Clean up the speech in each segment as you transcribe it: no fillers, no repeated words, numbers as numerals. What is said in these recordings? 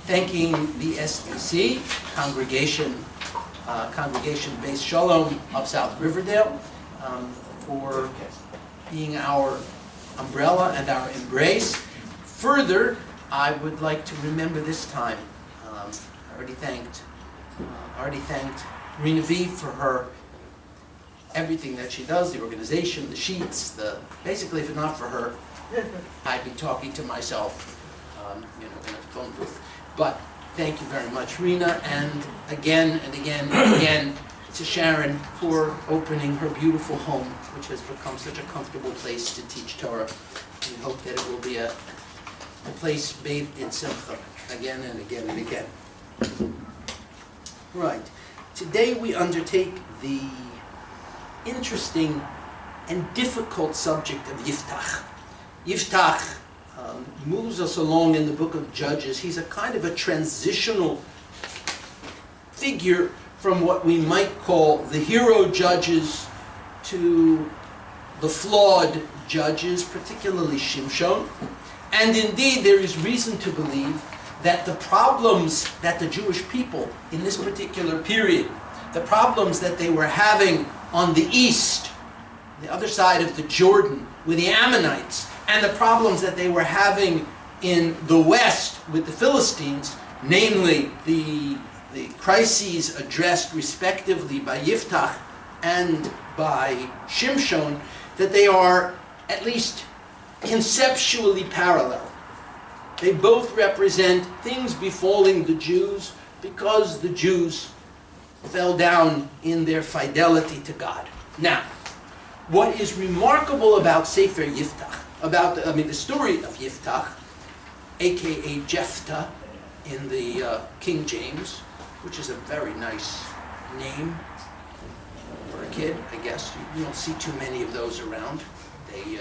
thanking the SBC, Congregation Bais Shalom of South Riverdale, for being our umbrella and our embrace. Further, I would like to remember this time, I already thanked Rina V for her everything that she does, the organization, the sheets, basically if not for her, I'd be talking to myself, in a phone booth. But thank you very much, Rina, and again and again and again to Sharon for opening her beautiful home, which has become such a comfortable place to teach Torah. We hope that it will be a place bathed in simcha again and again and again. Right. Today we undertake the interesting and difficult subject of Yiftach. Yiftach moves us along in the book of Judges. He's a kind of a transitional figure from what we might call the hero judges to the flawed judges, particularly Shimshon. And indeed, there is reason to believe that the problems that the Jewish people in this particular period, the problems that they were having on the east, the other side of the Jordan, with the Ammonites, and the problems that they were having in the west with the Philistines, namely the crises addressed respectively by Yiftach and by Shimshon, that they are at least conceptually parallel. They both represent things befalling the Jews because the Jews fell down in their fidelity to God. Now, what is remarkable about Sefer Yiftach, the story of Yiftach, aka Jephthah in the King James, which is a very nice name for a kid, I guess. You don't see too many of those around. They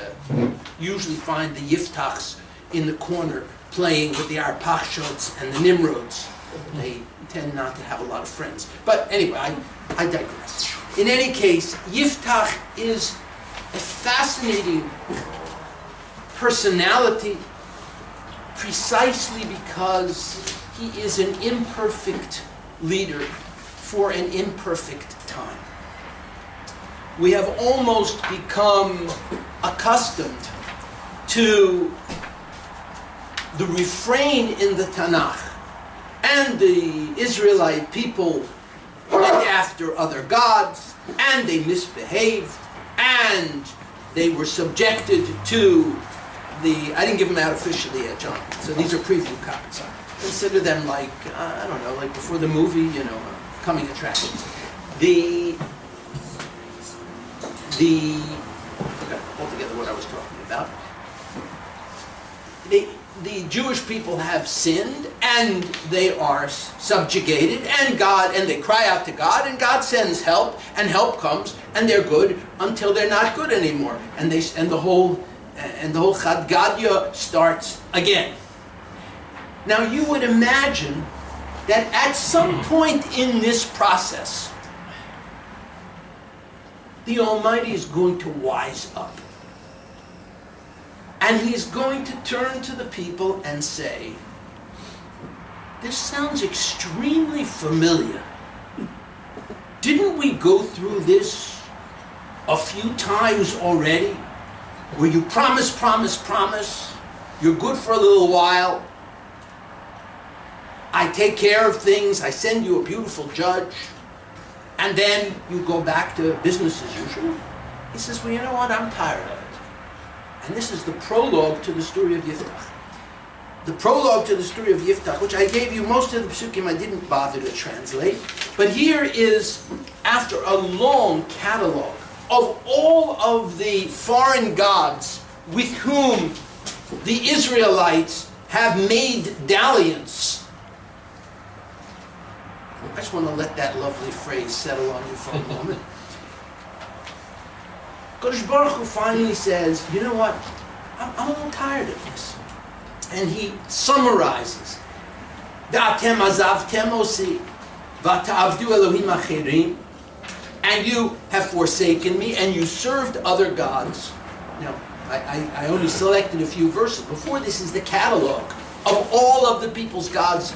usually find the Yiftachs in the corner playing with the Arpachshods and the Nimrods. They tend not to have a lot of friends. But anyway, I digress. In any case, Yiftach is a fascinating personality precisely because he is an imperfect leader for an imperfect time. We have almost become accustomed to the refrain in the Tanakh, and the Israelite people went after other gods, and they misbehaved, and they were subjected to I didn't give them out officially yet, John, so these are preview copies. Consider them like, I don't know, like before the movie, coming attractions. I forgot altogether what I was talking about. The Jewish people have sinned, and they are subjugated, and they cry out to God, and God sends help, and help comes, and they're good until they're not good anymore, and the whole Chad Gadya starts again. Now you would imagine that at some point in this process, the Almighty is going to wise up. And He's going to turn to the people and say, this sounds extremely familiar. Didn't we go through this a few times already? Where you promise, you're good for a little while, I take care of things, I send you a beautiful judge, and then you go back to business as usual? He says, well, you know what, I'm tired of it. And this is the prologue to the story of Yiftach. The prologue to the story of Yiftach, which I gave you most of the psukim I didn't bother to translate, but here is, after a long catalog of all of the foreign gods with whom the Israelites have made dalliance. I just want to let that lovely phrase settle on you for a moment. Kodesh Baruch Hu finally says, you know what, I'm a little tired of this. And he summarizes, V'atem azavtem osi, v'ta'avdu Elohim acherim, and you have forsaken me, and you served other gods. Now, I only selected a few verses. Before this is the catalog of all of the people's gods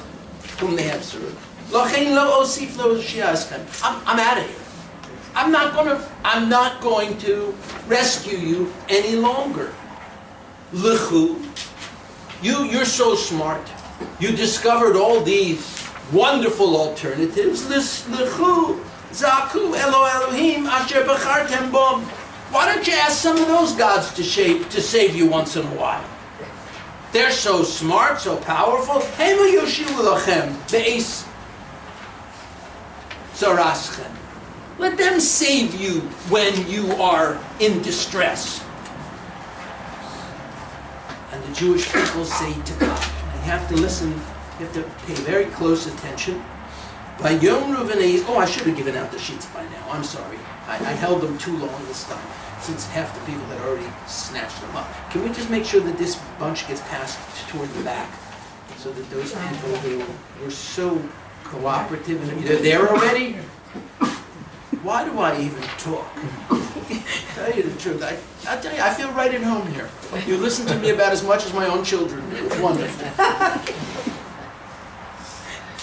whom they have served. Lochein lo osif lo shiaschem. I'm out of here. I'm not going to rescue you any longer. Lechu, you're so smart. You discovered all these wonderful alternatives. Lechu, zaku elo Elohim asher bechartem bom. Why don't you ask some of those gods to save you once in a while? They're so smart, so powerful. Hema yoshivu lachem be'es zaraschem. Let them save you when you are in distress. And the Jewish people say to God, and you have to listen, you have to pay very close attention. Oh, I should have given out the sheets by now. I'm sorry. I held them too long this time, since half the people had already snatched them up. Can we just make sure that this bunch gets passed toward the back, so that those people who were so cooperative, and they're there already? Why do I even talk? Tell you the truth, I'll tell you, I feel right at home here. You listen to me about as much as my own children do. It's wonderful.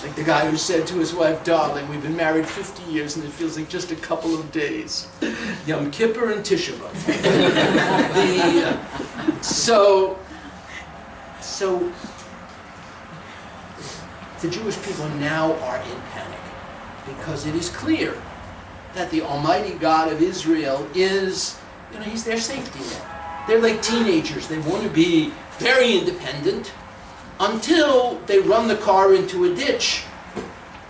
Like the guy who said to his wife, darling, we've been married 50 years and it feels like just a couple of days. Yom Kippur and Tisha B'Av. So the Jewish people now are in panic, because it is clear that the Almighty God of Israel is, He's their safety net. They're like teenagers. They want to be very independent until they run the car into a ditch,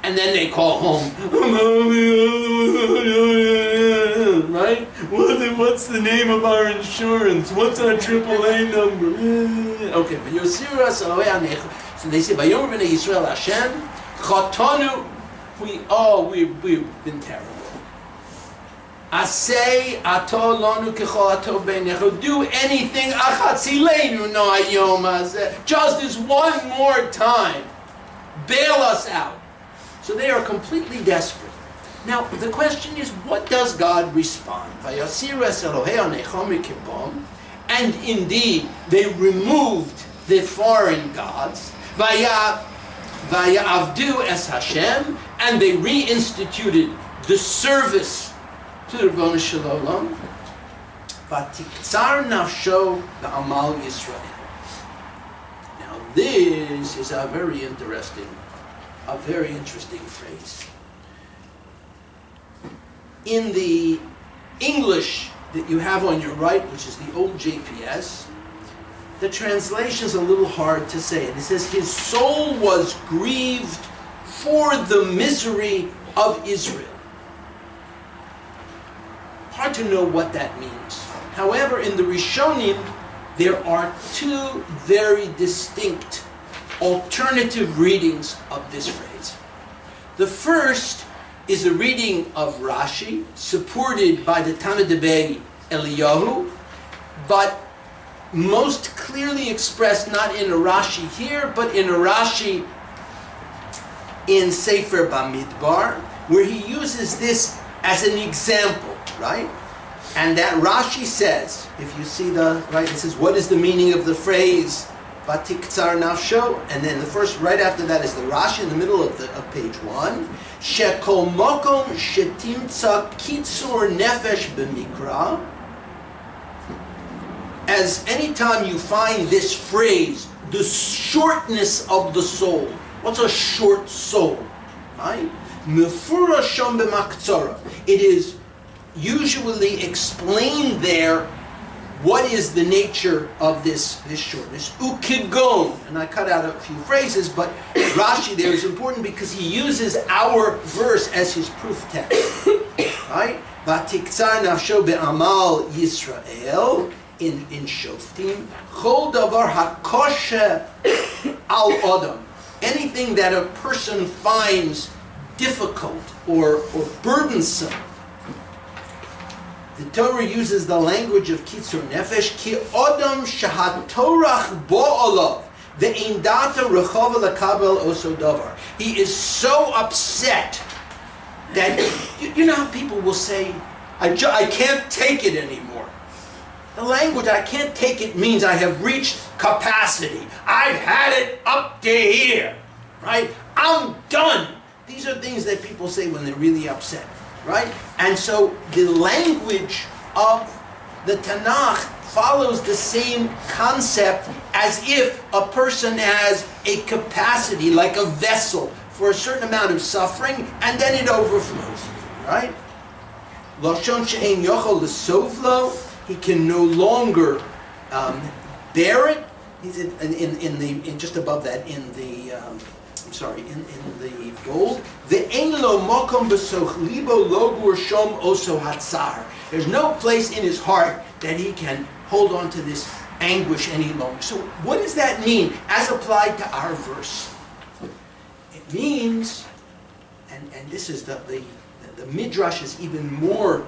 and then they call home. Right? What's the name of our insurance? What's our AAA number? Okay, but Yosira Salawei Anecha. So they say, Vayomer b'nei Yisrael Hashem, Chatanu, we've been terrible. Asay ato lonu kechol ato beinecho. Do anything achatzilenu no hayom hazeh. Just this one more time. Bail us out. So they are completely desperate. Now the question is, what does God respond? Vayasir es Elohei anecho mikibom. And indeed, they removed the foreign gods. Vayavdu es Hashem. And they reinstituted the service to the Ribbono Shel Olam. Vatiktzar nafsho ba'amal Yisrael. Now this is a very interesting phrase. In the English that you have on your right, which is the old JPS, the translation is a little hard to say. And it says, his soul was grieved for the misery of Israel. Hard to know what that means. However, in the Rishonim, there are two very distinct alternative readings of this phrase. The first is a reading of Rashi, supported by the Tana Debei Eliyahu, but most clearly expressed not in a Rashi here, but in a Rashi in Sefer Bamidbar, where he uses this as an example. Right? And that Rashi says, if you see it says, what is the meaning of the phrase Vatiktzar nafsho? And then the first, right after that, is the Rashi in the middle of page 1. Shekol mokom shetimtza kitzur nefesh b'mikra. As any time you find this phrase, the shortness of the soul. What's a short soul? Right? Mefurasham b'maktzara. It is usually explained there what is the nature of this shortness. Ukigon, and I cut out a few phrases, but Rashi there is important because he uses our verse as his proof text. Right? Vatiktzar nafsho be'amal Yisrael in Shoftim. Chol davar hakoshe al odam. Anything that a person finds difficult or burdensome. The Torah uses the language of Kitzur Nefesh, Ki Odam Shahatorach Bo'olav, Ve'in Data Rechova Lakabel Oso Davar. He is so upset that, you know how people will say, I can't take it anymore. The language, I can't take it, means I have reached capacity. I've had it up to here. right? I'm done. These are things that people say when they're really upset, right? And so the language of the Tanakh follows the same concept as if a person has a capacity, like a vessel, for a certain amount of suffering, and then it overflows, right? Lashon she'ein yochel l'sovlo, he can no longer bear it. He's in just above that in the in the gold. Ve'ein lo makom b'soch libo lo gur shom oso hatzar. There's no place in his heart that he can hold on to this anguish any longer. So what does that mean as applied to our verse? It means, and this is the Midrash is even more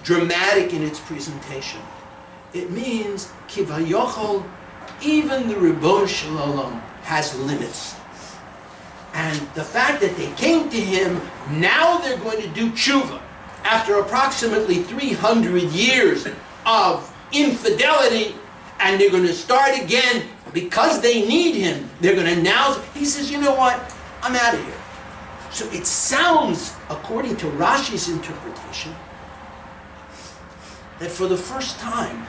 dramatic in its presentation. It means kivayochol, even the Ribbon Shalom has limits. And the fact that they came to him, now they're going to do tshuva. After approximately 300 years of infidelity, and they're going to start again because they need him. They're going to now, he says, you know what, I'm out of here. So it sounds, according to Rashi's interpretation, that for the first time,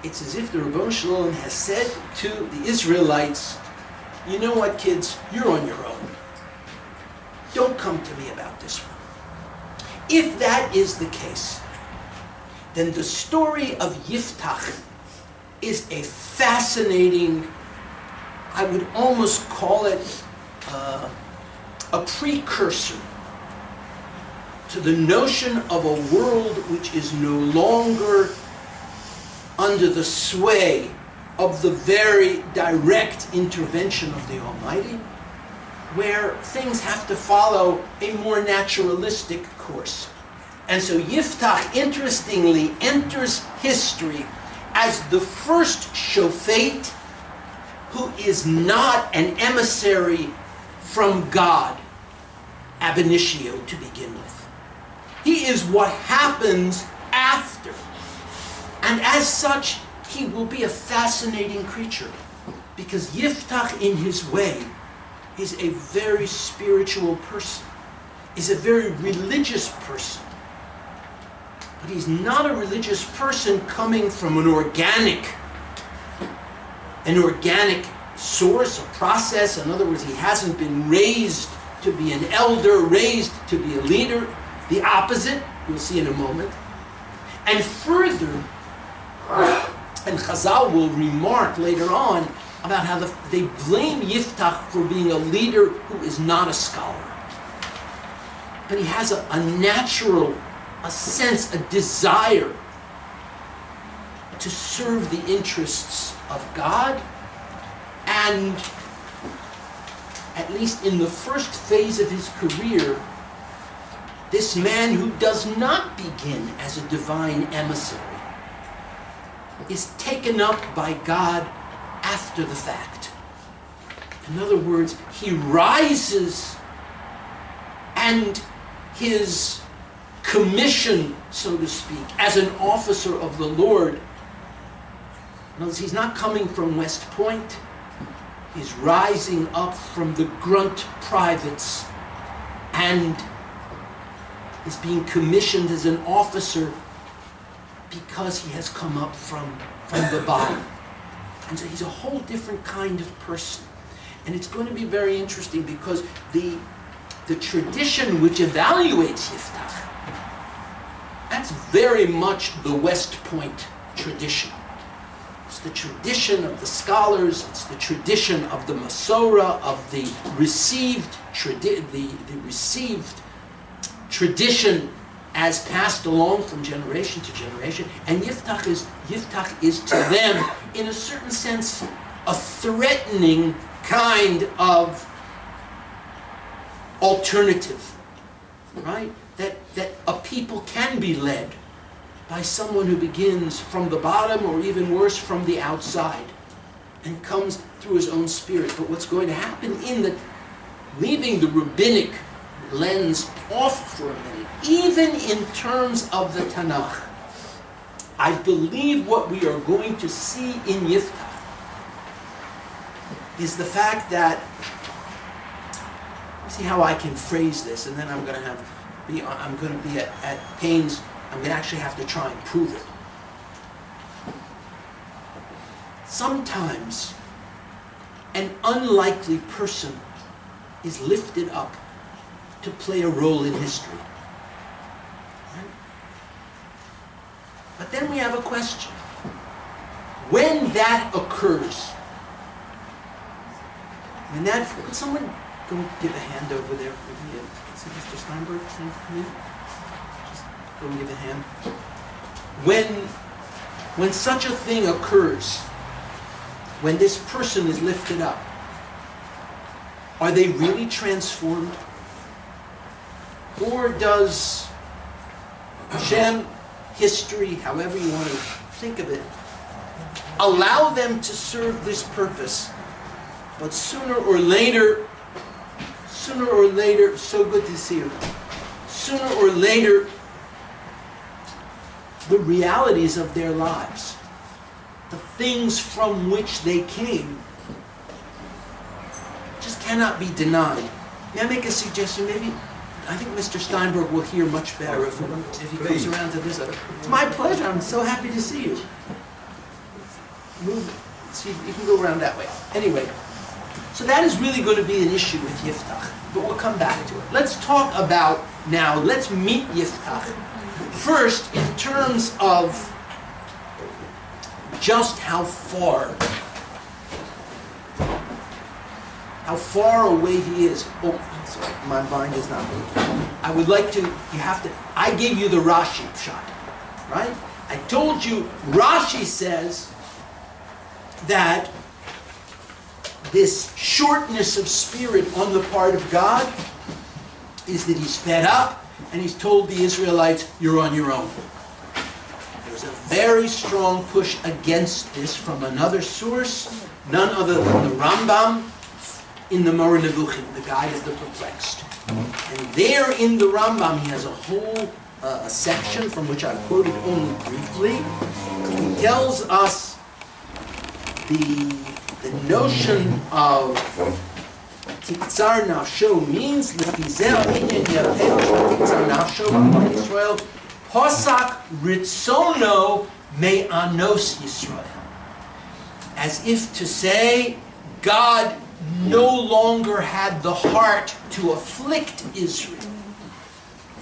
it's as if the Ribbon Shalom has said to the Israelites, you know what, kids, you're on your own. Don't come to me about this one. If that is the case, then the story of Yiftach is a fascinating, I would almost call it a precursor to the notion of a world which is no longer under the sway of the very direct intervention of the Almighty, where things have to follow a more naturalistic course. And so Yiftach, interestingly, enters history as the first shofet who is not an emissary from God, ab initio, to begin with. He is what happens after. And as such, he will be a fascinating creature, because Yiftach, in his way, is a very spiritual person, is a very religious person. But he's not a religious person coming from an organic source, a process. In other words, he hasn't been raised to be an elder, raised to be a leader. The opposite, we'll see in a moment. And further, and Chazal will remark later on about how they blame Yiftach for being a leader who is not a scholar. But he has a natural, a sense, a desire to serve the interests of God, and at least in the first phase of his career, this man who does not begin as a divine emissary is taken up by God after the fact. In other words, he rises, and his commission, so to speak, as an officer of the Lord, in other words, he's not coming from West Point, he's rising up from the grunt privates and is being commissioned as an officer because he has come up from the bottom. And so he's a whole different kind of person. And it's going to be very interesting, because the tradition which evaluates Yiftach, that's very much the West Point tradition. It's the tradition of the scholars, it's the tradition of the Masorah, of the received tradition as passed along from generation to generation. And Yiftach is to them, in a certain sense, a threatening kind of alternative, right? That a people can be led by someone who begins from the bottom, or even worse, from the outside, and comes through his own spirit. But what's going to happen leaving the rabbinic lens off for a minute, even in terms of the Tanakh, I believe what we are going to see in Yiftach is the fact that, see how I can phrase this, and then I'm going to be at pains. I'm going to actually have to try and prove it. Sometimes an unlikely person is lifted up to play a role in history. Right? But then we have a question. When that occurs, could someone go give a hand over there? Is it Mr. Steinberg? Just go and give a hand. When such a thing occurs, when this person is lifted up, are they really transformed? Or does Shem, history, however you want to think of it, allow them to serve this purpose, but sooner or later, so good to see you, sooner or later, the realities of their lives, the things from which they came, just cannot be denied. May I make a suggestion? Maybe, I think Mr. Steinberg will hear much better if he comes around to this. It's my pleasure. I'm so happy to see you. Move. See, you can go around that way. Anyway, so that is really going to be an issue with Yiftach, but we'll come back to it. Let's talk about now. Let's meet Yiftach first in terms of just how far away he is. Oh, I'm sorry, my mind is not moving. I would like to, I gave you the Rashi shot, right? I told you, Rashi says that this shortness of spirit on the part of God is that he's fed up and he's told the Israelites, you're on your own. There's a very strong push against this from another source, none other than the Rambam in the Mourin Nevuchim, the Guide of the Perplexed. And there in the Rambam he has a whole a section from which I quoted only briefly. He tells us the notion of Tiktzar Nafsho means Lefizel Inyan Yapeh Tiktzar Nafsho B'Kol Yisrael Posak Ritzono Me'anos Yisrael, as if to say God no longer had the heart to afflict Israel.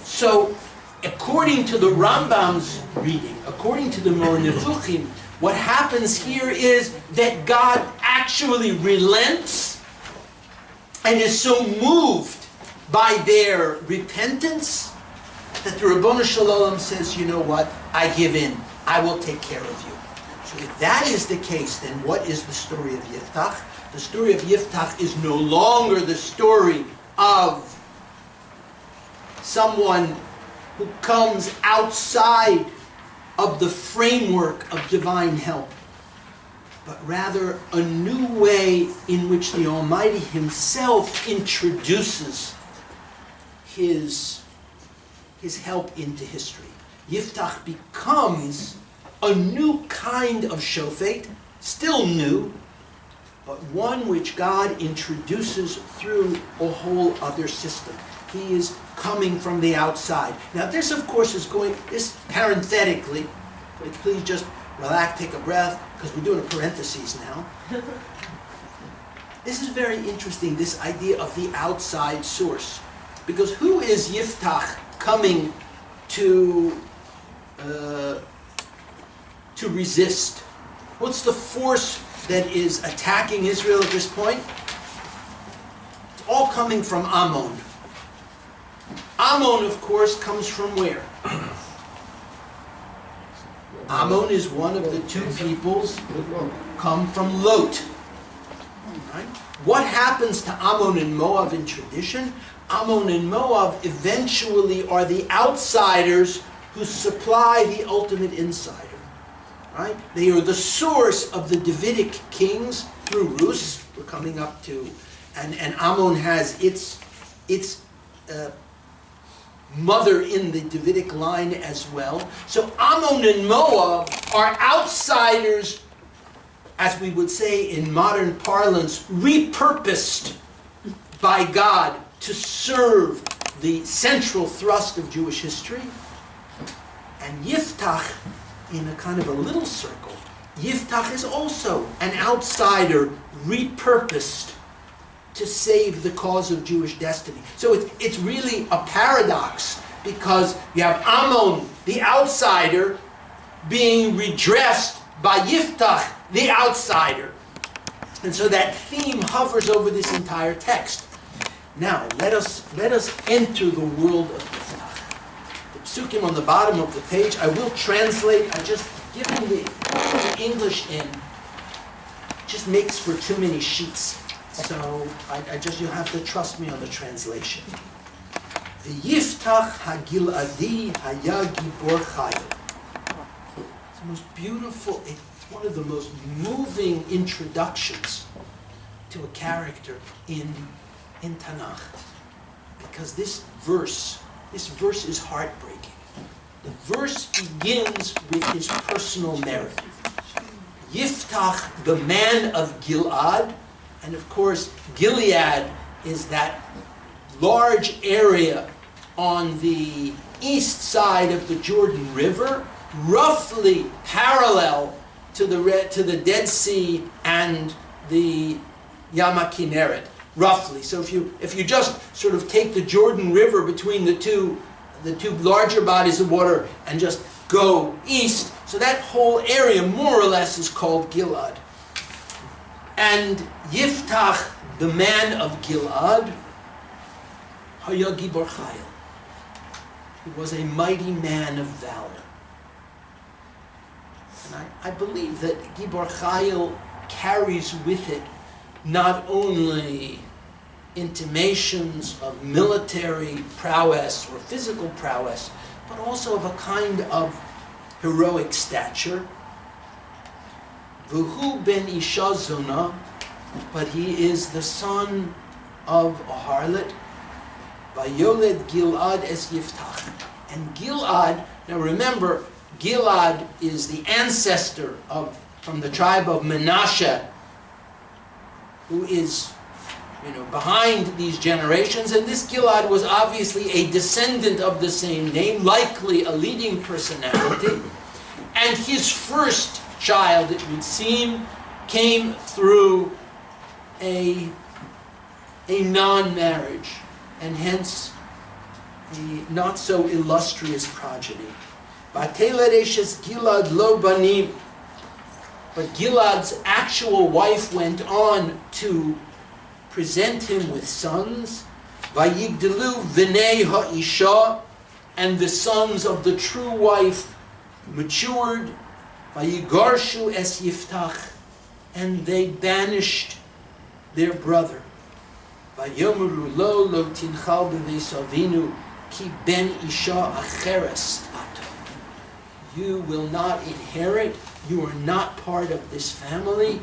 So, according to the Rambam's reading, according to the Mourin Nevuchim, what happens here is that God actually relents and is so moved by their repentance that the Ribbono Shel Olam says, you know what, I give in, I will take care of you. So if that is the case, then what is the story of Yiftach? The story of Yiftach is no longer the story of someone who comes outside of the framework of divine help, but rather a new way in which the Almighty Himself introduces His help into history. Yiftach becomes a new kind of shofet, still new, but one which God introduces through a whole other system. He is coming from the outside. Now this, of course, this parenthetically, please just relax, take a breath, because we're doing a parentheses now. This is very interesting, this idea of the outside source. Because who is Yiftach coming to resist? What's the force that is attacking Israel at this point? It's all coming from Ammon. Ammon, of course, comes from where? Ammon is one of the two peoples who come from Lot. Right? What happens to Ammon and Moab in tradition? Ammon and Moab eventually are the outsiders who supply the ultimate insider. Right? They are the source of the Davidic kings through Rus. We're coming up to, and Ammon has its mother in the Davidic line as well. So Ammon and Moab are outsiders as we would say in modern parlance, repurposed by God to serve the central thrust of Jewish history. And Yiftach, in a kind of a little circle, Yiftach is also an outsider repurposed to save the cause of Jewish destiny. So it's really a paradox, because you have Ammon, the outsider, being redressed by Yiftach, the outsider. And so that theme hovers over this entire text. Now, let us enter the world of Yiftach. The psukim on the bottom of the page, I will translate. I just, given the English in, just makes for too many sheets. So you'll have to trust me on the translation. Yiftach hagiladi haya gibor chayil. It's the most beautiful, it's one of the most moving introductions to a character in Tanakh. Because this verse is heartbreaking. The verse begins with his personal narrative. Yiftach, the man of Gilad, and of course Gilead is that large area on the east side of the Jordan River, roughly parallel to the Dead Sea and the Yam HaKinneret, roughly. So if you just sort of take the Jordan River between the two larger bodies of water and just go east, so that whole area more or less is called Gilad. And Yiftach, the man of Gilad, Haya Gibor Chayil. He was a mighty man of valor. And I believe that Gibor Chayil carries with it not only intimations of military prowess or physical prowess, but also of a kind of heroic stature. V'hu ben Isha Zona, but he is the son of a harlot. Vayoled Gilad es Yiftach. And Gilad, now remember, Gilad is the ancestor from the tribe of Menashe, who is, behind these generations. And this Gilad was obviously a descendant of the same name, likely a leading personality. And his first child, it would seem, came through a non-marriage, and hence a not so illustrious progeny. But Gilad's actual wife went on to present him with sons. Vayigdelu v'nei ha'isha, and the sons of the true wife matured. Vayigarshu es Yiftach, and they banished their brother. Vayomru lo lo tinchal b'veis avinu ki ben isha acheres ato. You will not inherit. You are not part of this family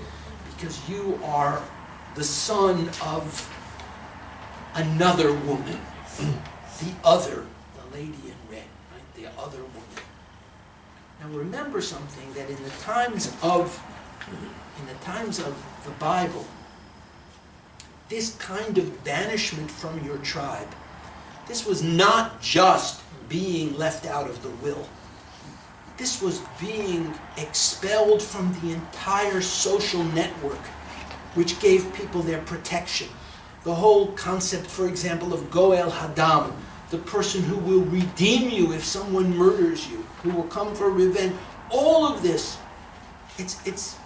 because you are the son of another woman. The lady in red, right? The other woman. Now remember something, that in the times of the Bible, this kind of banishment from your tribe, this was not just being left out of the will. This was being expelled from the entire social network, which gave people their protection. The whole concept, for example, of Goel Hadam, the person who will redeem you if someone murders you, who will come for revenge. All of this, it's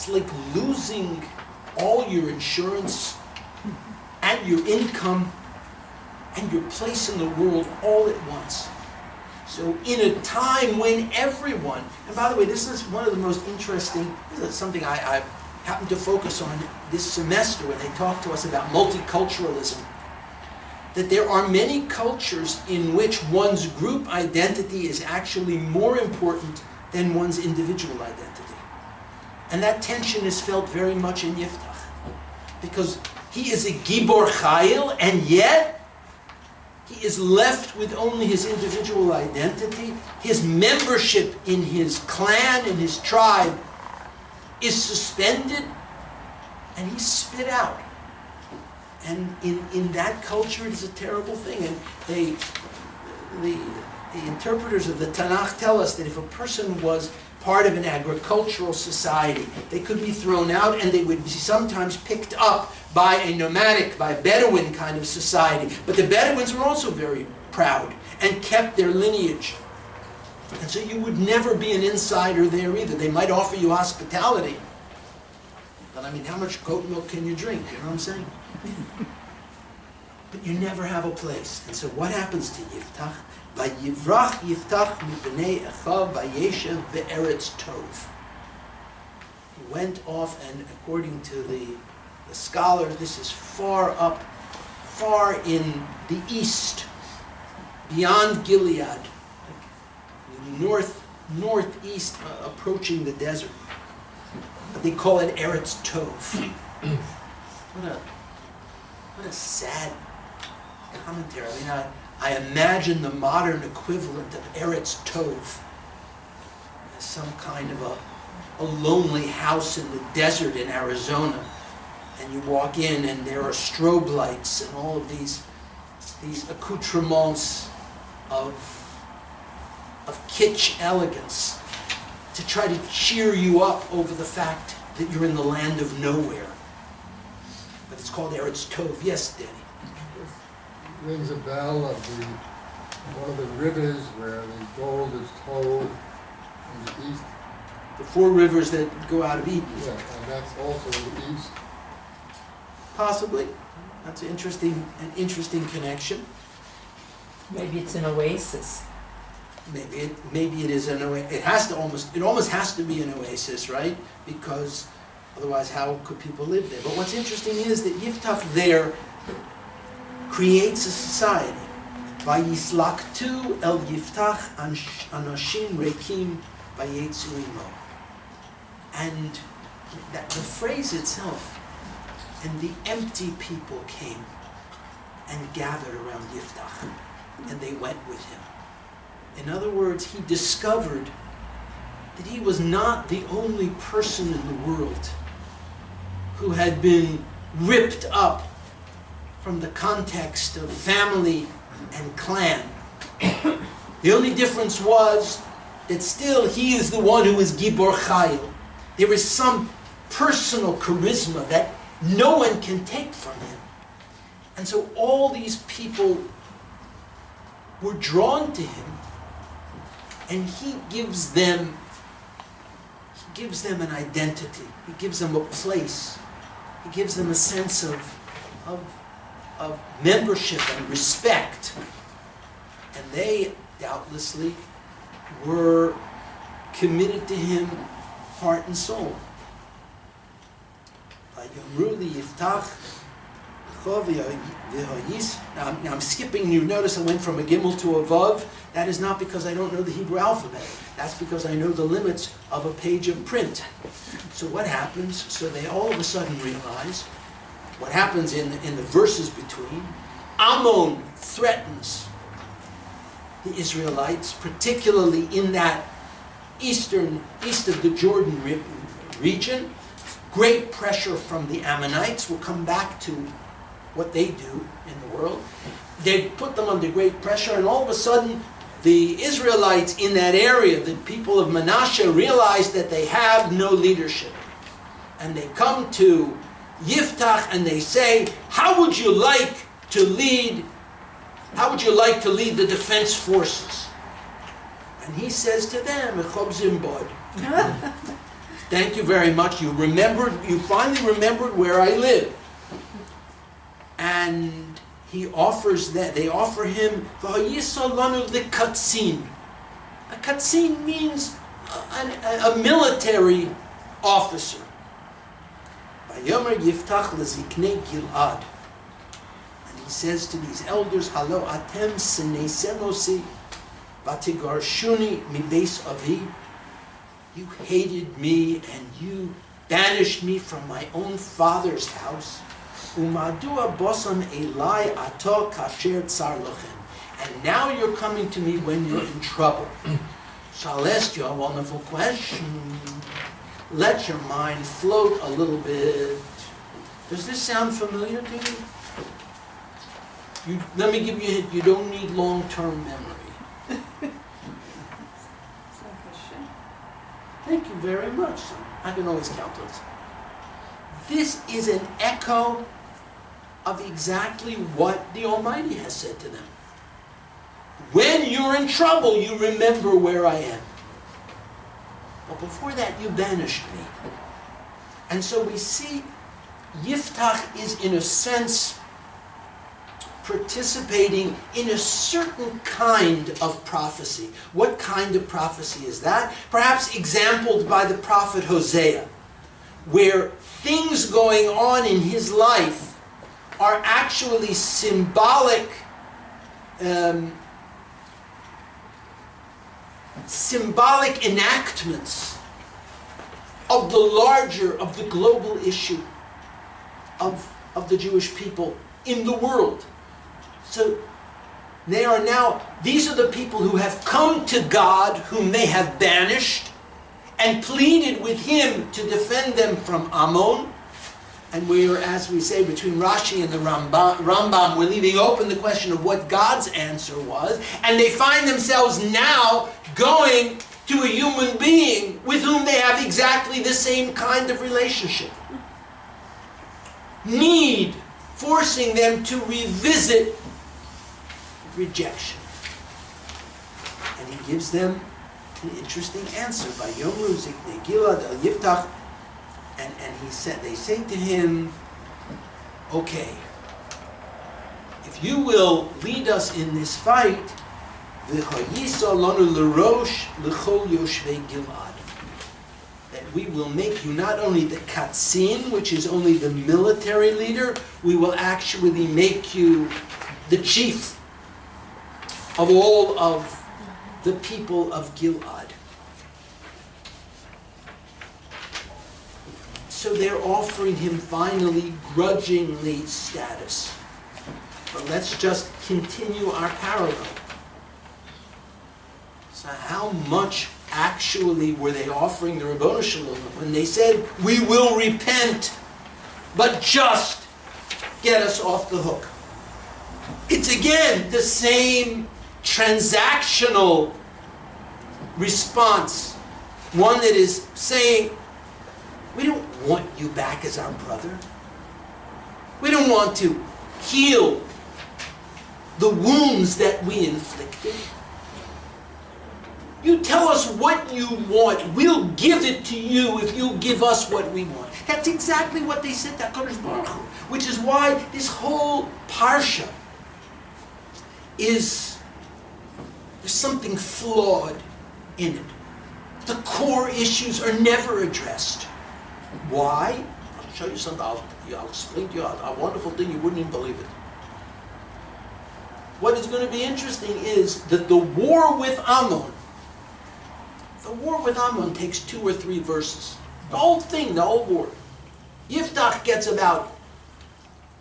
like losing all your insurance and your income and your place in the world all at once. So in a time when everyone, and by the way, this is one of the most interesting, this is something I happened to focus on this semester when they talked to us about multiculturalism, that there are many cultures in which one's group identity is actually more important than one's individual identity. And that tension is felt very much in Yiftach, because he is a Gibor Chayil, and yet he is left with only his individual identity. His membership in his clan, in his tribe, is suspended and he's spit out. And in that culture, it is a terrible thing. And the interpreters of the Tanakh tell us that if a person was part of an agricultural society, they could be thrown out and they would be sometimes picked up by a nomadic, by a Bedouin kind of society. But the Bedouins were also very proud and kept their lineage. And so you would never be an insider there either. They might offer you hospitality. But I mean, how much goat milk can you drink? You know what I'm saying? But you never have a place. And so what happens to Yiftach? Vayivrach Yiftach mipnei echav vayeshev be'eretz tov. He went off, and according to the scholars, this is far up, far in the east, beyond Gilead, northeast, approaching the desert. But they call it Eretz Tov. What a sad commentary. I mean, I imagine the modern equivalent of Eretz Tov as some kind of a lonely house in the desert in Arizona. And you walk in and there are strobe lights and all of these accoutrements of kitsch elegance to try to cheer you up over the fact that you're in the land of nowhere. But it's called Eretz Tov. Yes, Danny? It rings a bell of one of the rivers where the gold is told in the east. The 4 rivers that go out of Eden. Yeah, and that's also in the east. Possibly. That's an interesting connection. Maybe it's an oasis. Maybe it is an oasis. It almost has to be an oasis, right? Because otherwise, how could people live there? But what's interesting is that Yiftach there creates a society. Vayislaktu el Yiftach anashim rekim vayetzu imo. And the phrase itself, and the empty people came and gathered around Yiftach, and they went with him. In other words, he discovered that he was not the only person in the world who had been ripped up from the context of family and clan. The only difference was that still he is the one who is Gibor Chayil. There is some personal charisma that no one can take from him. And so all these people were drawn to him, and he gives them an identity. He gives them a place. He gives them a sense of membership and respect. And they doubtlessly were committed to him heart and soul. Now I'm skipping, you notice I went from a gimel to a vav. That is not because I don't know the Hebrew alphabet. That's because I know the limits of a page of print. So what happens? So they all of a sudden realize what happens in the verses between. Ammon threatens the Israelites, particularly in that east of the Jordan region. Great pressure from the Ammonites. We'll come back to what they do in the world. They put them under great pressure, and all of a sudden the Israelites in that area, the people of Manasseh, realize that they have no leadership. And they come to Yiftach and they say, how would you like to lead the defense forces? And he says to them, thank you very much. You finally remembered where I live. And he offers that. They offer him the katzin. A katzin means a military officer. Vayomer Yiftach leziknei Gilad. And he says to these elders, Halo atem senei semosi vatigarshuni mi beis avi. You hated me and you banished me from my own father's house. Umadua bosam elai ato kasher tsar lochem. And now you're coming to me when you're in trouble. Celestial, wonderful question. let your mind float a little bit. Does this sound familiar to you? Let me give you a hint. You don't need long-term memory. Thank you very much. I can always count those. This is an echo of exactly what the Almighty has said to them. When you're in trouble, you remember where I am. But before that, you banished me. And so we see Yiftach is, in a sense, participating in a certain kind of prophecy. What kind of prophecy is that? Perhaps exampled by the prophet Hosea, where things going on in his life are actually symbolic enactments of the larger, of the global issue of the Jewish people in the world. So they are now, these are the people who have come to God, whom they have banished, and pleaded with Him to defend them from Ammon. And we are, as we say, between Rashi and the Rambam, we're leaving open the question of what God's answer was. And they find themselves now going to a human being with whom they have exactly the same kind of relationship. Need forcing them to revisit rejection. And he gives them an interesting answer by Yom Ruzik, Gilad El Yiftach. And they say to him, okay, if you will lead us in this fight, that we will make you not only the katzin, which is only the military leader, we will actually make you the chief of all of the people of Gilad. So they're offering him finally, grudgingly, status. But let's just continue our parallel. So how much actually were they offering the Ribbono Shel Olam when they said, we will repent, but just get us off the hook? It's again the same transactional response. One that is saying, we don't want you back as our brother. We don't want to heal the wounds that we inflicted. You tell us what you want. We'll give it to you if you give us what we want. That's exactly what they said to HaKadosh Baruch Hu, which is why this whole parsha there's something flawed in it. The core issues are never addressed. Why? I'll show you something. I'll explain to you a wonderful thing. You wouldn't even believe it. What is going to be interesting is that the war with Ammon takes 2 or 3 verses. The whole thing, the whole war. Yiftach gets about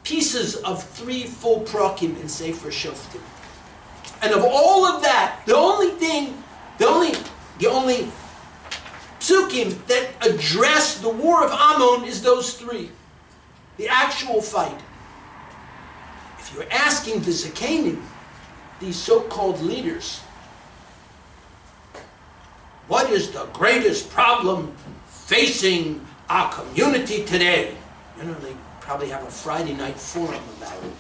pieces of 3 full prakim in Sefer Shoftim. And of all of that, the only psukim that address the war of Ammon is those 3. The actual fight. If you're asking the Zakenim, these so-called leaders, what is the greatest problem facing our community today? You know, they probably have a Friday night forum about it.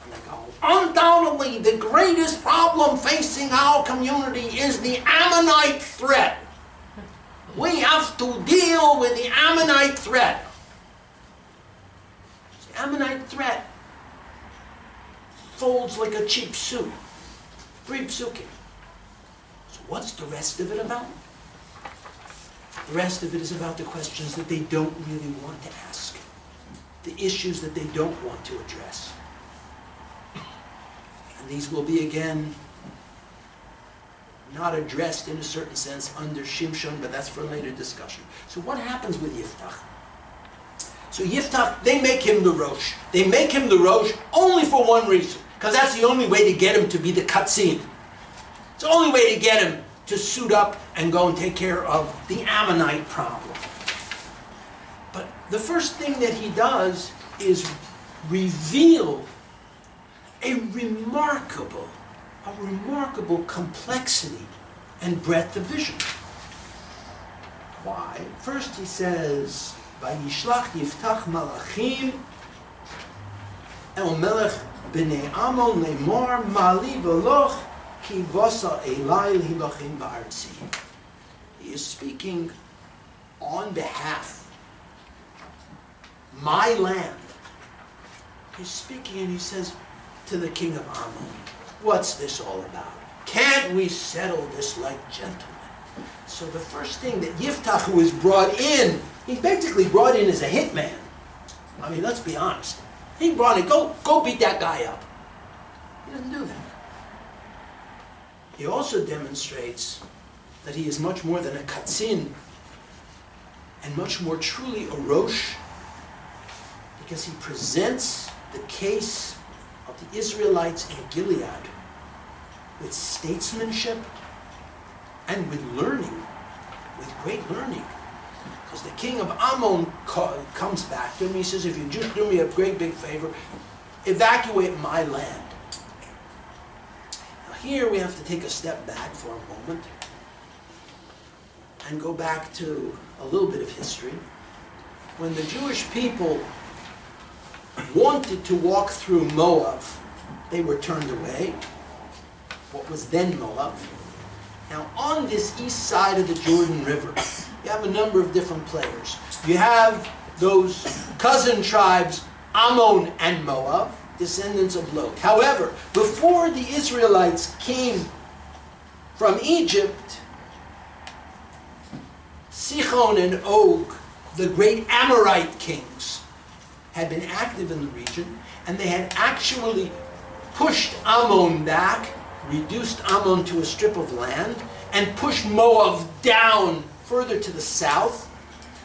And they go, undoubtedly the greatest problem facing our community is the Ammonite threat. We have to deal with the Ammonite threat. The Ammonite threat folds like a cheap suit. 3 psukim. So what's the rest of it about? The rest of it is about the questions that they don't really want to ask. The issues that they don't want to address. And these will be again not addressed in a certain sense under Shimshon, but that's for later discussion. So what happens with Yiftach? So Yiftach, they make him the Rosh. They make him the Rosh only for one reason, because that's the only way to get him to be the Katzin. It's the only way to get him to suit up and go and take care of the Ammonite problem. the first thing that he does is reveal a remarkable complexity and breadth of vision. Why? First he says, "Vayishlach Yiftach malachim el melech b'nei Amon lemor mali v'loch ki vasa elai l'hilachim ba'artzi." He is speaking on behalf, my land. He's speaking and he says to the king of Ammon, "What's this all about? Can't we settle this like gentlemen?" So the first thing that Yiftach, who is brought in, he's basically brought in as a hitman. I mean, let's be honest. He brought in, go beat that guy up. He doesn't do that. He also demonstrates that he is much more than a katzin, and much more truly a rosh, because he presents the case of the Israelites in Gilead with statesmanship and with learning, with great learning. Because the king of Ammon comes back to him, he says, "If you just do me a great big favor, evacuate my land." Now here we have to take a step back for a moment and go back to a little bit of history. When the Jewish people wanted to walk through Moab, they were turned away, what was then Moab. Now on this east side of the Jordan River, you have a number of different players. You have those cousin tribes, Ammon and Moab, descendants of Lot. However, before the Israelites came from Egypt, Sichon and Og, the great Amorite kings, had been active in the region, and they had actually pushed Ammon back, reduced Ammon to a strip of land, and pushed Moab down further to the south,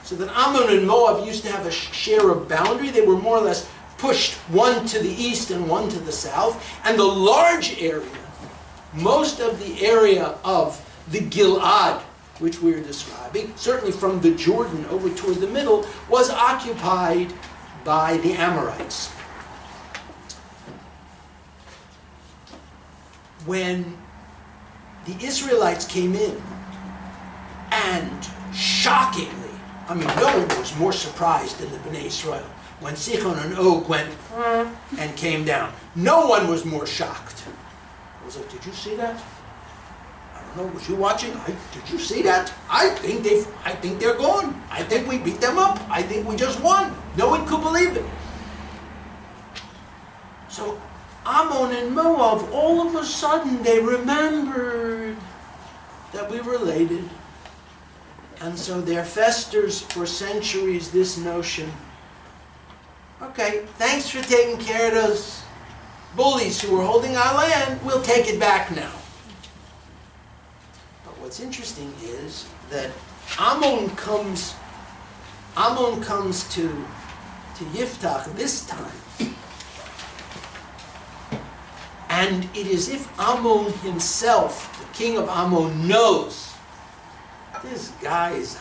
so that Ammon and Moab used to have a share of boundary. They were more or less pushed one to the east and one to the south, and the large area, most of the area of the Gilad, which we are describing, certainly from the Jordan over toward the middle, was occupied by the Amorites. When the Israelites came in, and shockingly, I mean, no one was more surprised than the Bnei Israel when Sichon and Og went and came down. No one was more shocked. I was like, "Did you see that? I don't know, was you watching? Did you see that? I think they're gone. I think we beat them up. I think we just won." No one could believe it. So Ammon and Moab, all of a sudden, they remembered that we were related. And so there festers for centuries this notion, okay, thanks for taking care of those bullies who were holding our land, we'll take it back now. But what's interesting is that Ammon comes to Yiftach this time, and it is if Ammon himself, the king of Ammon, knows this guy is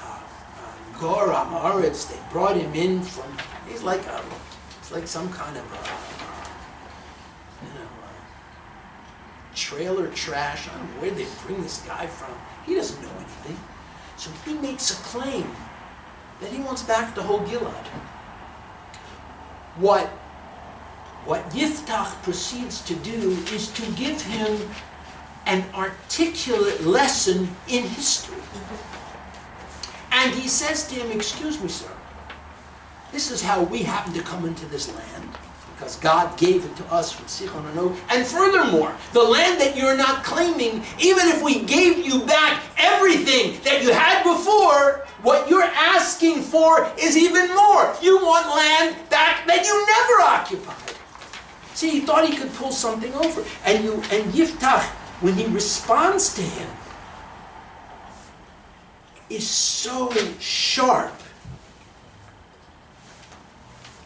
Gor Amoritz. They brought him in from, it's like some kind of trailer trash. I don't know where they bring this guy from. He doesn't know anything. So he makes a claim that he wants back the whole Gilad. What Yiftach proceeds to do is to give him an articulate lesson in history. And he says to him, "Excuse me, sir, this is how we happen to come into this land, because God gave it to us from Sichon and Og. And furthermore, the land that you're not claiming, even if we gave you back everything that you had before, what you're asking for is even more. You want land back that you never occupied." See, he thought he could pull something over. And Yiftach, when he responds to him, is so sharp.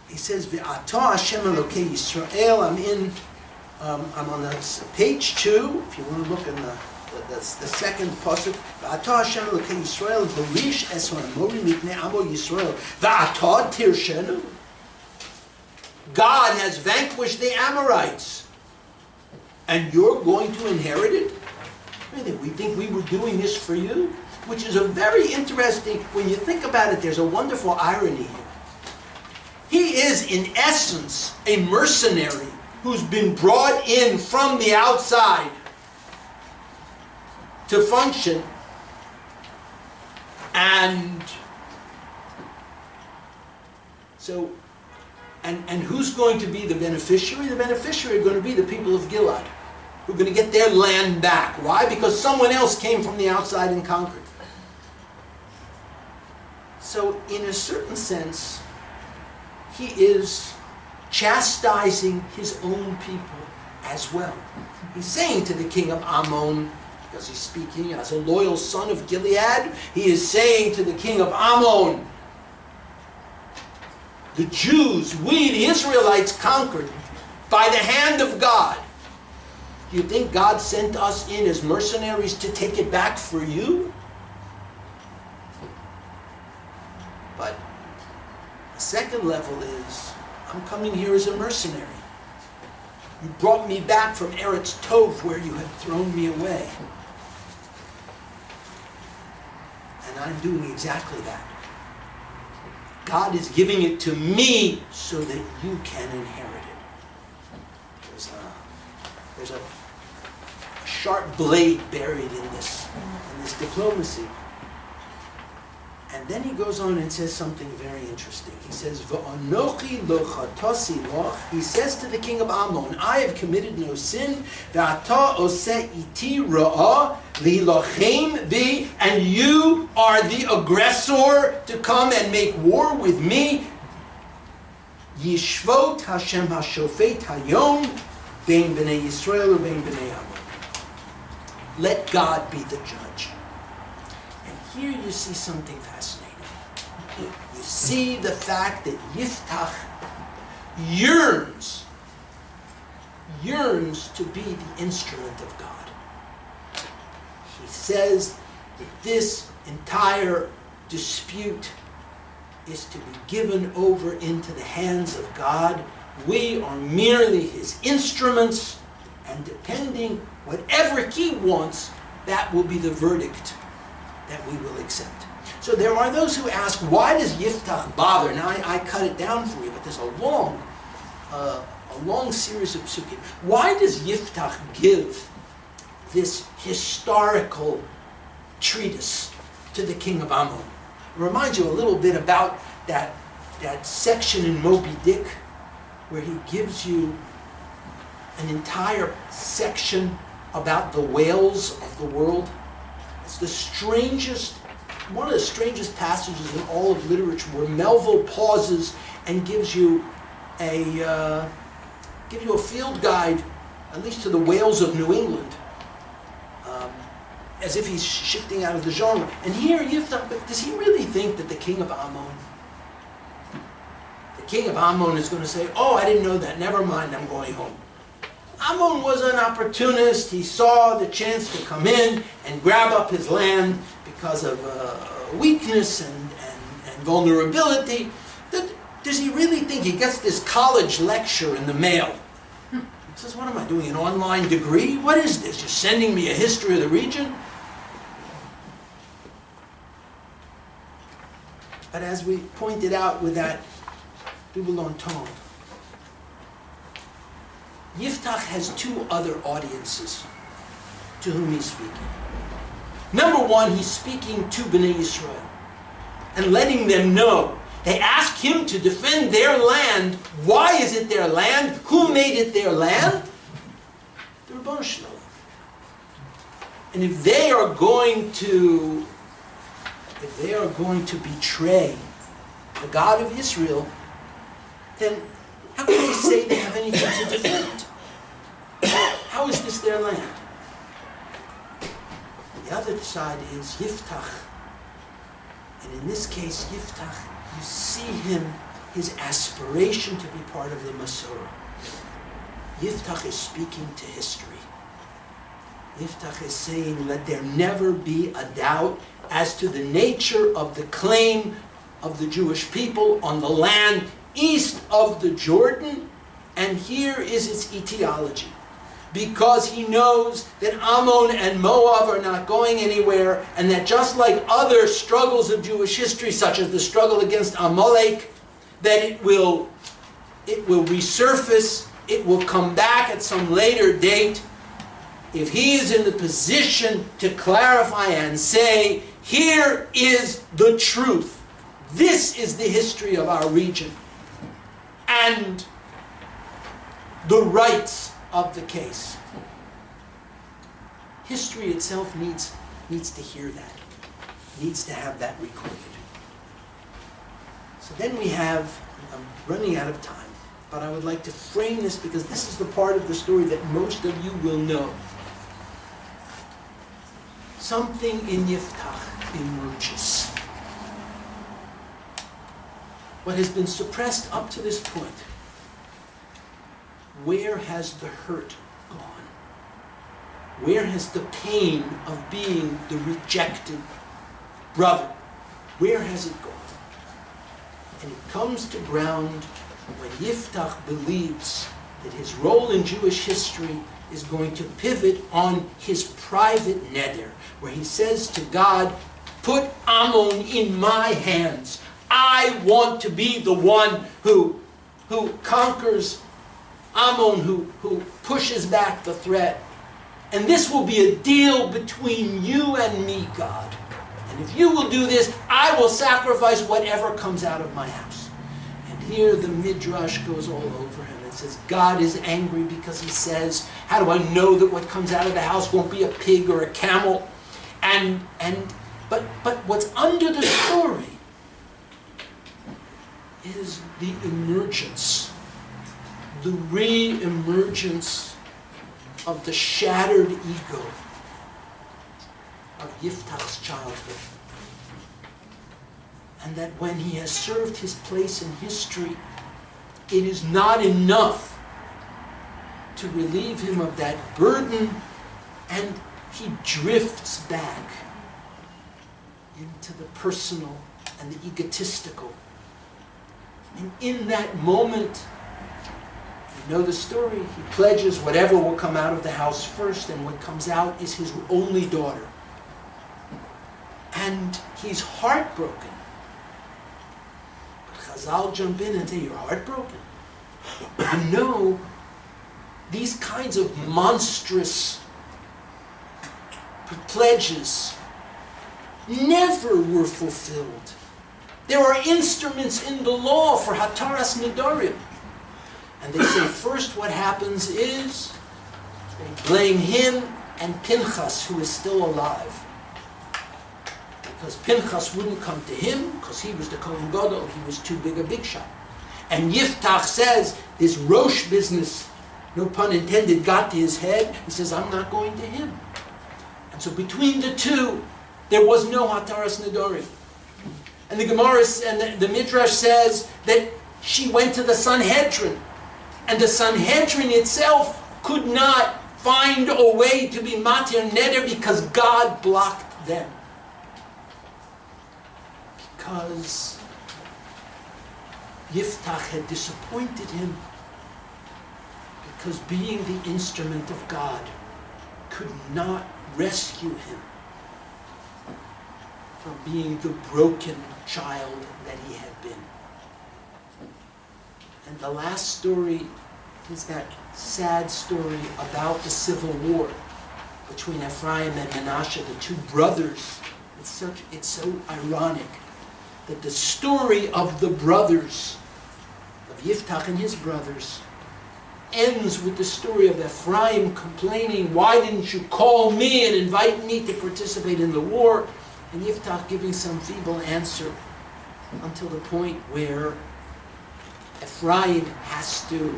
He says, "V'ata Hashem Elokei Yisrael." I'm on page 2. If you want to look in the That's the second pasuk. V'ata Hashem Elokei Yisrael b'rish es ha'amori mipnei amo Yisrael v'ata tirshenu. God has vanquished the Amorites, and you're going to inherit it? We think we were doing this for you? Which is a very interesting, when you think about it, there's a wonderful irony here. He is, in essence, a mercenary who's been brought in from the outside to function, and so, and who's going to be the beneficiary? The beneficiary are going to be the people of Gilead, who are going to get their land back. Why? Because someone else came from the outside and conquered. So, in a certain sense, he is chastising his own people as well. He's saying to the king of Ammon, because he's speaking as a loyal son of Gilead, he is saying to the king of Ammon, the Jews, we the Israelites conquered by the hand of God. Do you think God sent us in as mercenaries to take it back for you? But the second level is, I'm coming here as a mercenary. You brought me back from Eretz Tov, where you had thrown me away. And I'm doing exactly that. God is giving it to me so that you can inherit it. There's a sharp blade buried in this diplomacy. And then he goes on and says something very interesting. He says, "V'anochi lo chatasi loch." He says to the king of Ammon, I have committed no sin. Ve'ata oseh iti ra'ah lilochem bi, and you are the aggressor to come and make war with me. Yishvot Hashem hashofet hayom bein b'nei Yisrael or bein b'nei Ammon. Let God be the judge. Here you see something fascinating. You see the fact that Yiftach yearns to be the instrument of God. He says that this entire dispute is to be given over into the hands of God. We are merely his instruments, and depending whatever he wants, that will be the verdict that we will accept. So there are those who ask, why does Yiftach bother? Now I cut it down for you, but there's a long series of psukim. Why does Yiftach give this historical treatise to the king of Ammon? It reminds you a little bit about that section in Moby Dick where he gives you an entire section about the whales of the world. It's the strangest, one of the strangest passages in all of literature, where Melville pauses and gives you a field guide, at least to the whales of New England, as if he's shifting out of the genre. And here Yiftach, but does he really think that the king of Ammon is going to say, oh, I didn't know that, never mind, I'm going home? Ammon was an opportunist. He saw the chance to come in and grab up his land because of weakness and vulnerability. Does he really think he gets this college lecture in the mail? He says, what am I doing, an online degree? What is this? You're sending me a history of the region? But as we pointed out with that Duyvil Cong, Yiftach has two other audiences to whom he's speaking. Number one, he's speaking to Bnei Yisrael and letting them know. They ask him to defend their land. Why is it their land? Who made it their land? The Ribbono Shel Olam. And if they are going to betray the God of Israel, then how can they say they have anything to defend? How is this their land? The other side is Yiftach. And in this case, Yiftach, you see him, his aspiration to be part of the Masorah. Yiftach is speaking to history. Yiftach is saying, let there never be a doubt as to the nature of the claim of the Jewish people on the land east of the Jordan, and here is its etiology. Because he knows that Ammon and Moab are not going anywhere, and that just like other struggles of Jewish history, such as the struggle against Amalek, that it will resurface, it will come back at some later date. If he is in the position to clarify and say, here is the truth, this is the history of our region, and the rights of the case. History itself needs to hear that, needs to have that recorded. So then we have, I'm running out of time, but I would like to frame this because this is the part of the story that most of you will know. Something in Yiftach emerges. What has been suppressed up to this point. Where has the hurt gone? Where has the pain of being the rejected brother, where has it gone? And it comes to ground when Yiftach believes that his role in Jewish history is going to pivot on his private neder, where he says to God, put Ammon in my hands. I want to be the one who conquers Ammon, who pushes back the threat. And this will be a deal between you and me, God. And if you will do this, I will sacrifice whatever comes out of my house. And here the Midrash goes all over him and says, God is angry because he says, how do I know that what comes out of the house won't be a pig or a camel? But what's under the story is the emergence, the re-emergence of the shattered ego of Yiftach's childhood. And that when he has served his place in history, it is not enough to relieve him of that burden, and he drifts back into the personal and the egotistical. And in that moment, you know the story, he pledges whatever will come out of the house first, and what comes out is his only daughter. And he's heartbroken. But Chazal jump in and say, you're heartbroken? You know, these kinds of monstrous pledges never were fulfilled. There are instruments in the law for Hataras Nedarim. And they say first what happens is they blame him and Pinchas, who is still alive. Because Pinchas wouldn't come to him because he was the Kohen Gadol, he was too big a big shot. And Yiftach says this Rosh business, no pun intended, got to his head. He says, I'm not going to him. And so between the two, there was no Hataras Nedarim. And the Gemara and the Midrash says that she went to the Sanhedrin. And the Sanhedrin itself could not find a way to be Matir Neder because God blocked them. Because Yiftach had disappointed him. Because being the instrument of God could not rescue him from being the broken child that he had been. And the last story is that sad story about the civil war between Ephraim and Manasseh, the two brothers. It's so ironic that the story of the brothers, of Yiftach and his brothers, ends with the story of Ephraim complaining, why didn't you call me and invite me to participate in the war? And Yiftach giving some feeble answer until the point where Ephraim has to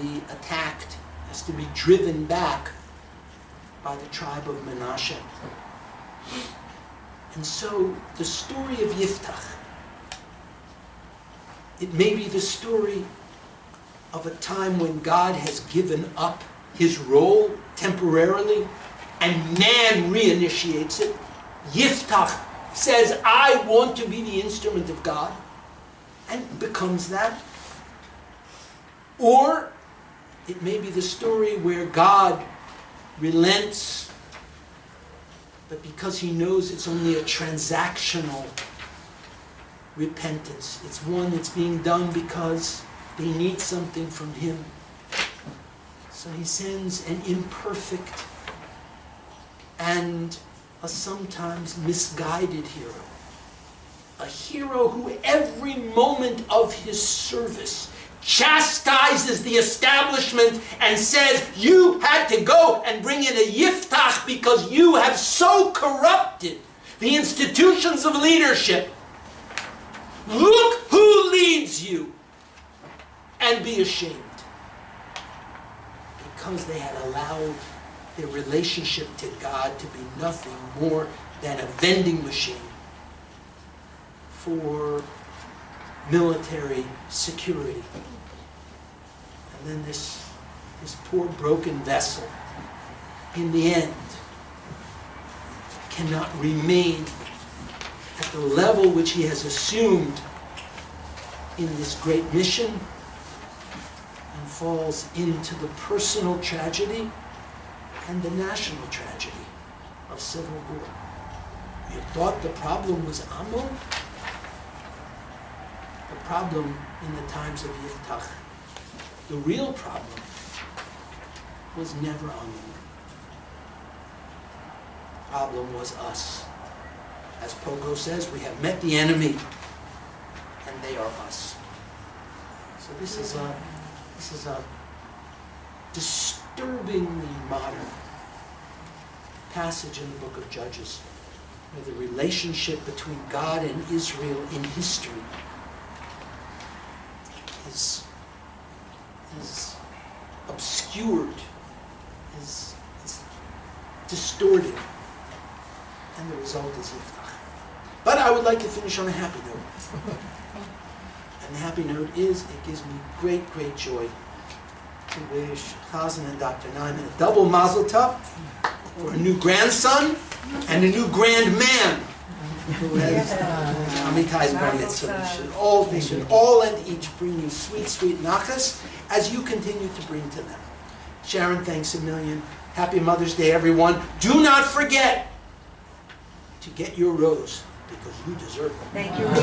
be attacked, has to be driven back by the tribe of Manasseh. And so the story of Yiftach, it may be the story of a time when God has given up his role temporarily, and man reinitiates it. Yiftach says, I want to be the instrument of God, and becomes that. Or it may be the story where God relents, but because he knows it's only a transactional repentance. It's one that's being done because they need something from him. So he sends an imperfect and a sometimes misguided hero. A hero who every moment of his service chastises the establishment and says, you had to go and bring in a Yiftach because you have so corrupted the institutions of leadership. Look who leads you, and be ashamed. Because they had allowed their relationship to God to be nothing more than a vending machine for military security. And then this poor broken vessel, in the end, cannot remain at the level which he has assumed in this great mission, and falls into the personal tragedy and the national tragedy of civil war. You thought the problem was Ammon? The problem in the times of Yiftach, the real problem, was never Ammon. The problem was us. As Pogo says, we have met the enemy, and they are us. So this is a disturbingly modern passage in the book of Judges, where the relationship between God and Israel in history is obscured, is distorted, and the result is Yiftach. But I would like to finish on a happy note. And the happy note is, it gives me great, great joy to wish Chazan and Dr. Nyman a double mazel tov for a new grandson and a new grandman who has Amitai's bar mitzvah. They should all and each bring you sweet, sweet nachas as you continue to bring to them. Sharon, thanks a million. Happy Mother's Day, everyone. Do not forget to get your rose, because you deserve it. Thank you, Rita.